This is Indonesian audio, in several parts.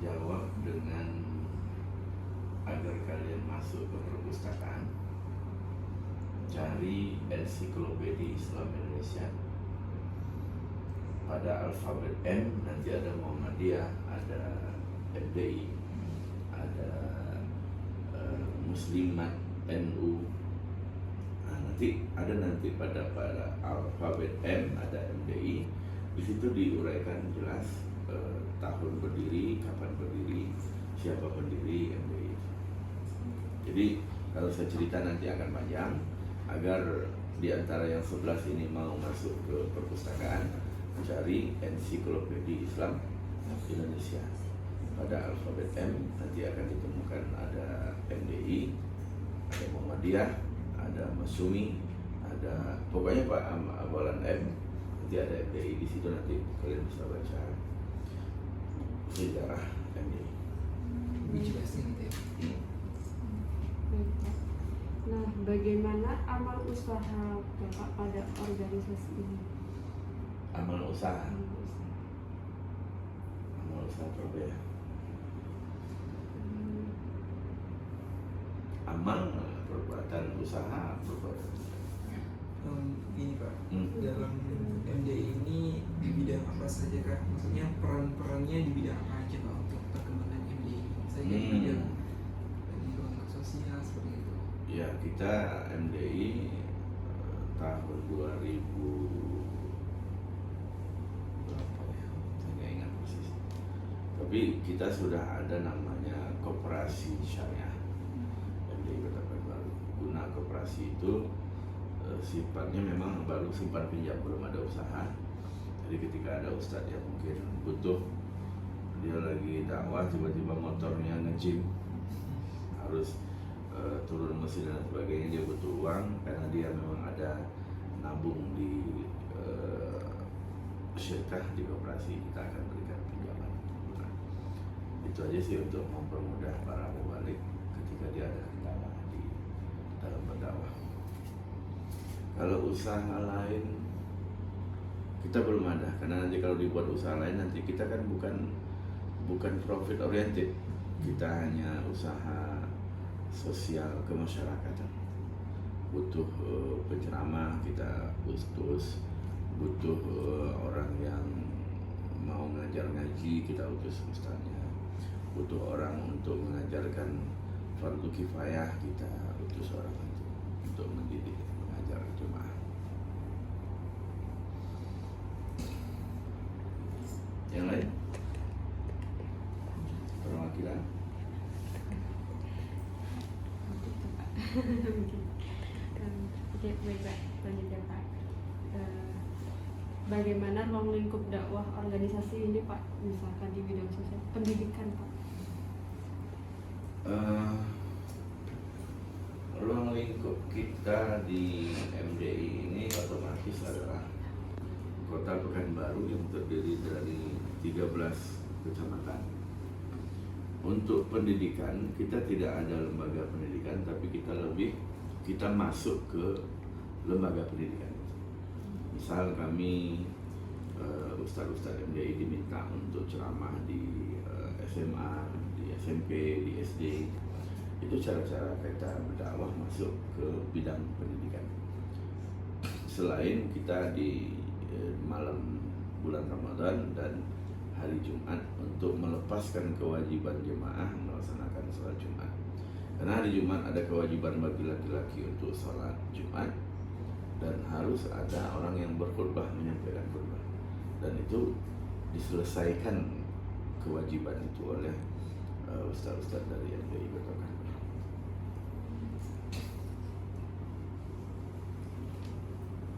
jawab dengan agar kalian masuk ke perpustakaan, cari ensiklopedia Islam Indonesia. Pada alfabet M nanti ada Muhammadiyah, ada MDI, ada Muslimat, NU. Nah, nanti pada alfabet M ada MDI. Di situ diuraikan jelas tahun berdiri, kapan berdiri, siapa pendiri MDI. Jadi kalau saya cerita nanti akan panjang. Agar di antara yang 11 ini mau masuk ke perpustakaan, cari ensiklopedia Islam Indonesia. Pada alfabet M nanti akan ditemukan ada MDI, ada Muhammadiyah, ada Masyumi, ada pokoknya Pak awalan M, nanti ada MDI. Di situ nanti kalian bisa baca sejarah MDI. Jelasnya gitu ya. Nah, bagaimana amal usaha Bapak pada organisasi ini? Amal usaha apa ya? Amal perbuatan usaha perbuatan. Ini Pak, dalam MDI ini di bidang apa saja Kak? Maksudnya peran-perannya di bidang apa aja Pak untuk perkembangan MDI? Saya di bidang sosial seperti itu. Ya, kita MDI tahun 2000 berapa ya? Saya nggak ingat persis. Tapi kita sudah ada namanya koperasi syariah. MDI Kota Pekanbaru. Guna koperasi itu sifatnya memang baru simpan pinjam, belum ada usaha. Jadi ketika ada ustadz yang mungkin butuh, dia lagi dakwah tiba-tiba motornya nge-gym, harus turun mesin dan sebagainya, dia butuh uang karena dia memang ada nabung di syirkah di koperasi, kita akan berikan pinjaman. Nah, itu aja sih untuk mempermudah para mubalik ketika dia ada kendala di dalam berdakwah. Kalau usaha lain kita belum ada, karena nanti kalau dibuat usaha lain nanti kita kan bukan profit oriented, kita hanya usaha sosial kemasyarakatan. Butuh penceramah, kita butuh orang yang mau ngajar ngaji, kita utus ustaznya. Butuh orang untuk mengajarkan fardu kifayah, kita utus orang untuk mendidik, mengajar jemaah. Yang lain? Perwakilan? Oke, baik Pak. Lanjutkan Pak. Bagaimana ruang lingkup dakwah organisasi ini Pak? Misalkan di bidang sosial, pendidikan Pak. Ruang lingkup kita di MDI ini otomatis adalah Kota Pekanbaru yang terdiri dari 13 kecamatan. Untuk pendidikan kita tidak ada lembaga pendidikan, tapi kita masuk ke lembaga pendidikan. Misal kami ustadz-ustadz MDI diminta untuk ceramah di SMA, di SMP, di SD. Itu cara-cara kita berdakwah masuk ke bidang pendidikan. Selain kita di malam bulan Ramadan dan hari Jumat untuk melepaskan kewajiban jemaah melaksanakan sholat Jumat. Karena hari Jumat ada kewajiban bagi laki-laki untuk sholat Jumat dan harus ada orang yang berkhutbah menyampaikan khutbah, dan itu diselesaikan kewajiban itu oleh ustaz-ustaz dari MDI Kota Pekanbaru.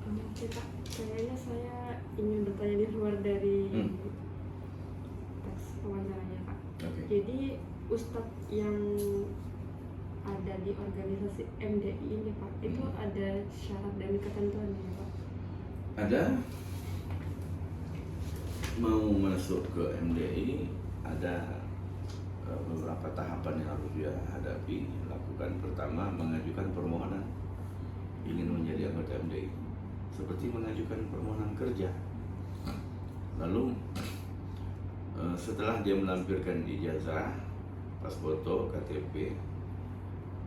Oke Pak, kayaknya saya ingin bertanya di luar dari tes wawancaranya Pak. Okay. Jadi Ustadz yang ada di organisasi MDI ini Pak, itu ada syarat dan ketentuannya Pak? Ada. Mau masuk ke MDI ada beberapa tahapan yang harus dia hadapi. Lakukan pertama, mengajukan permohonan ingin menjadi anggota MDI, seperti mengajukan permohonan kerja. Lalu setelah dia melampirkan ijazah, pas foto, KTP,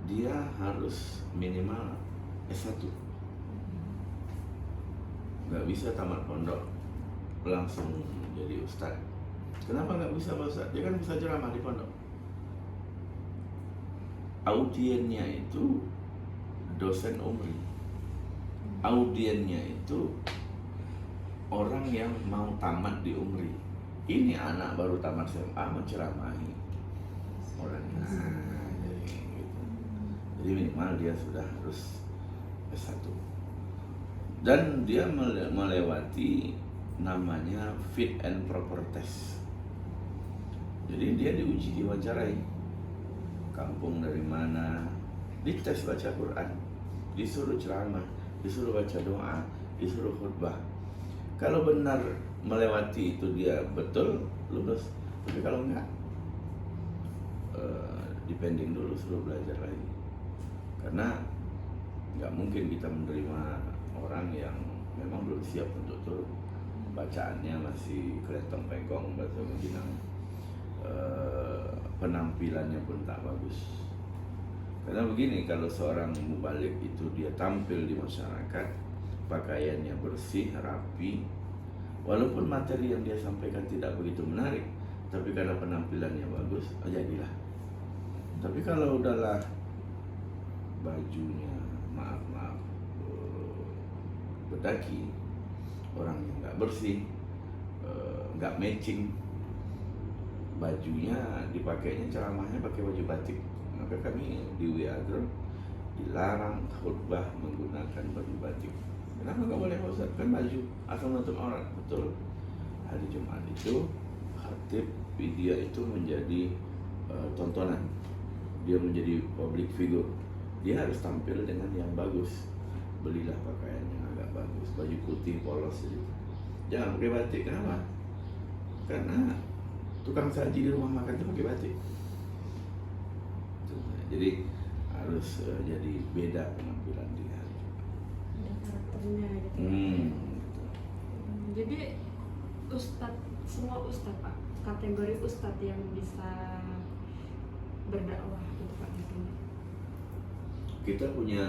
dia harus minimal S1. Nggak bisa tamat pondok langsung jadi ustadz. Kenapa nggak bisa Pak Ustadz? Dia kan bisa ceramah di pondok. Audiennya itu dosen umri. Audiennya itu orang yang mau tamat di umri. Ini anak baru tamat SMA menceramahi orangnya. Jadi, gitu. Jadi minimal dia sudah harus S1. Dan dia melewati namanya fit and proper test. Jadi dia diuji, diwawancarai. Kampung dari mana? Dites baca Quran, disuruh ceramah, disuruh baca doa, disuruh khutbah. Kalau benar melewati itu dia betul lulus. Tapi kalau enggak, dipending dulu, suruh belajar lagi. Karena nggak mungkin kita menerima orang yang memang belum siap untuk turun. Bacaannya masih kelihatan pegong, bahasa Minang. Penampilannya pun tak bagus. Karena begini, kalau seorang mubalik itu dia tampil di masyarakat, pakaiannya bersih, rapi, walaupun materi yang dia sampaikan tidak begitu menarik, tapi karena penampilannya bagus, jadilah. Tapi kalau udahlah bajunya maaf bedaki, orangnya nggak bersih, nggak matching, bajunya dipakainya ceramahnya pakai baju batik, maka kami di WA Group dilarang khutbah menggunakan baju batik. Kenapa nggak boleh Pak Ustadz? Kan baju asal menutup aurat. Betul. Hari Jumat itu khatib dia itu menjadi tontonan, dia menjadi public figure, dia harus tampil dengan yang bagus. Belilah pakaian yang agak bagus, baju putih polos gitu. Jangan pakai batik. Kenapa? Karena tukang saji di rumah makan itu pakai batik. Jadi harus jadi beda penampilan dia. Ada karakternya gitu. Gitu. Jadi ustadz, semua ustadz Pak, kategori ustadz yang bisa berdakwah gitu Pak di sini. Kita punya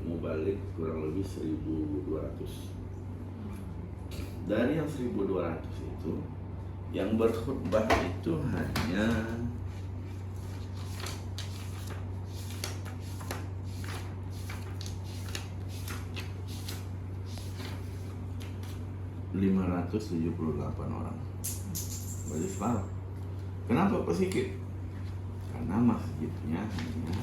mubalik kurang lebih 1.200. Dari yang 1.200 itu, yang berkhutbah itu hanya 578 orang. Berarti separuh. Kenapa kok sedikit? Karena masjidnya hanya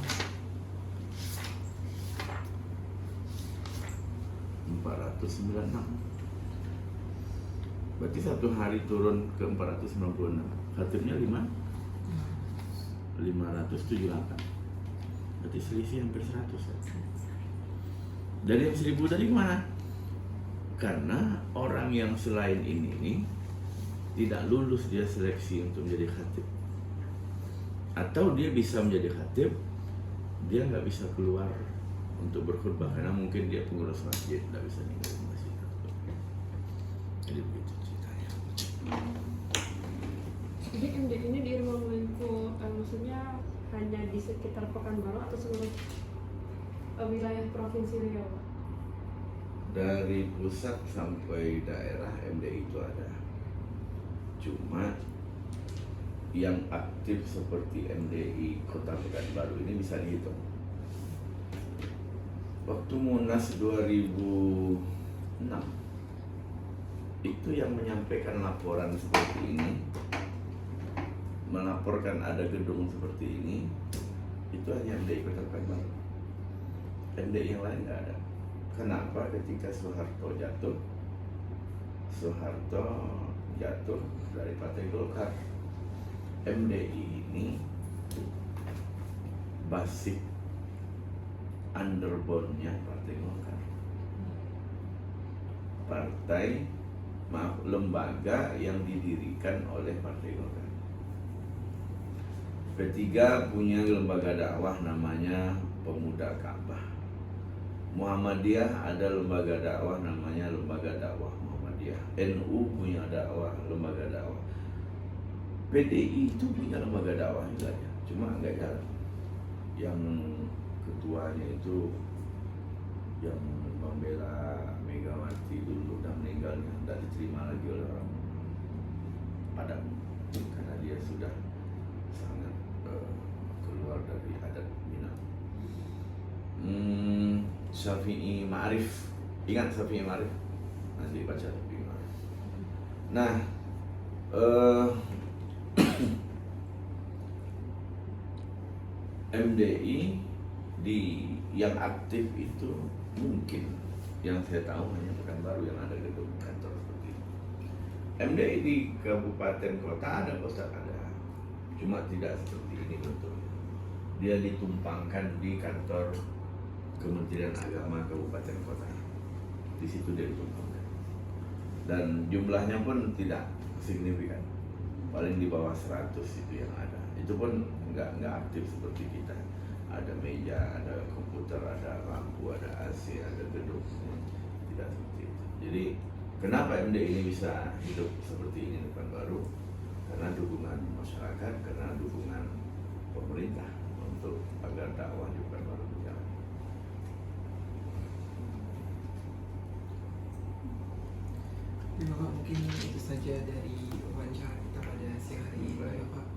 496. Berarti satu hari turun ke 496. Khatibnya 578. Berarti selisih hampir 100. Dari yang 1.000 dari mana? Karena orang yang selain ini nih tidak lulus dia seleksi untuk menjadi khatib, atau dia bisa menjadi khatib, dia nggak bisa keluar untuk berkhutbah karena mungkin dia pengurus masjid, nggak bisa ninggalin masjid. Jadi begitu ceritanya. Jadi MD ini di ruang lingkup, maksudnya hanya di sekitar Pekanbaru atau seluruh wilayah Provinsi Riau Pak? Dari pusat sampai daerah MDI itu ada. Cuma yang aktif seperti MDI Kota Pekanbaru ini bisa dihitung. Waktu Munas 2006 itu yang menyampaikan laporan seperti ini, melaporkan ada gedung seperti ini, itu hanya MDI Kota Pekanbaru. MDI yang lain nggak ada. Kenapa? Ketika Soeharto jatuh dari Partai Golkar, MDI ini basic underbone-nya Partai Golkar. Lembaga yang didirikan oleh Partai Golkar. Ketiga, punya lembaga dakwah namanya Pemuda Ka'bah. Muhammadiyah ada lembaga dakwah namanya Lembaga Dakwah Muhammadiyah. ya. NU punya dakwah, lembaga dakwah. PDI itu punya lembaga dakwah juga ya, cuma agak jalan. Yang ketuanya itu yang membela Megawati dulu dan meninggalnya tidak diterima lagi oleh orang Padang karena dia sudah sangat keluar dari adat Minang. Syafi'i Ma'arif, ingat Syafi'i Ma'arif? Nanti baca Syafi'i Ma'arif. Nah, MDI di yang aktif itu mungkin yang saya tahu hanya Pekanbaru yang ada gedung kantor seperti itu. MDI di kabupaten kota ada, Ustaz, ada, cuma tidak seperti ini bentuknya. Dia ditumpangkan di kantor Kementerian Agama kabupaten kota. Di situ dia ditumpangkan. Dan jumlahnya pun tidak signifikan, paling di bawah 100 itu yang ada. Itu pun nggak aktif seperti kita. Ada meja, ada komputer, ada lampu, ada AC, ada gedung, tidak seperti itu. Jadi kenapa MDI ini bisa hidup seperti ini di Pekanbaru? Karena dukungan masyarakat, karena dukungan pemerintah untuk agar dakwah di Pekanbaru berjalan. Ya Bapak, mungkin itu saja dari wawancara kita pada siang hari ini Bapak.